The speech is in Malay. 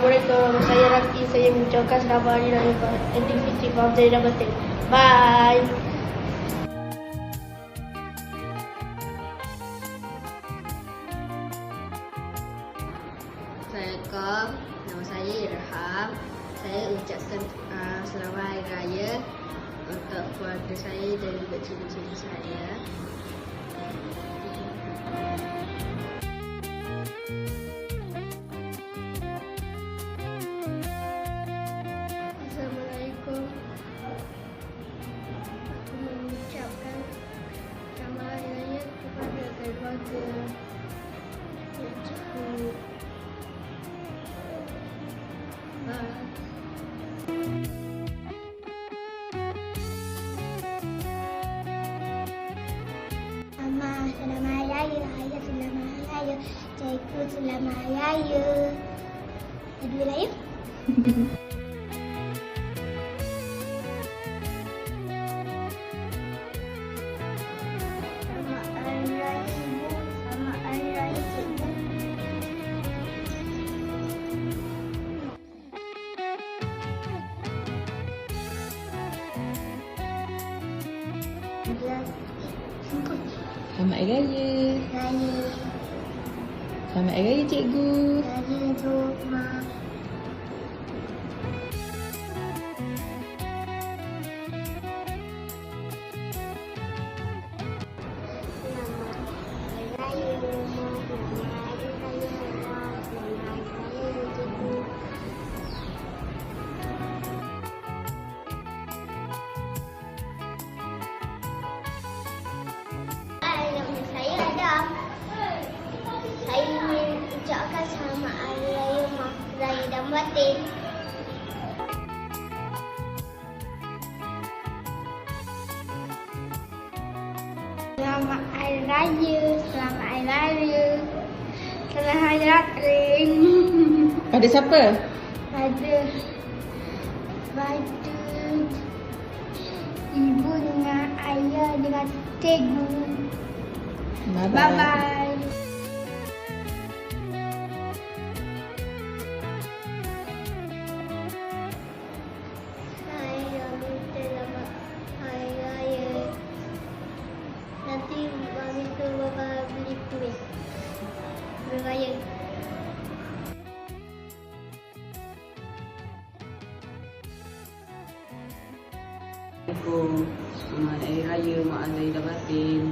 Assalamualaikum, saya Rati. Saya mengucapkan selamat hari raya Aidilfitri. Maaf saya dah batin. Bye. Assalamualaikum, nama saya Irham. Saya ucapkan selamat hari raya untuk keluarga saya dan juga cik-cik saya. Assalamualaikum. Aku mengucapkan selamat hari raya kepada keluarga cikgu. Bye. Selamat hari raya, ayah selamat hari raya, cikgu selamat hari raya. Ada raya? Selamat hari raya ibu, selamat hari raya cikgu. Selamat hari raya. Raya, Selamat hari raya cikgu. raya tu, mak. Saya Adam. Saya ingin ucapkan selamat hari raya Mak Raya dan Batin. Selamat hari raya, selamat hari raya. Selamat hari raya. Pada siapa? Pada ibu dengan ayah dengan cikgu. Bye bye. Saya minta selamat hari raya. Nanti mami suruh bapa beli kuih. Hari raya. Assalamualaikum. Selamat hari raya Mak Azai dah batin.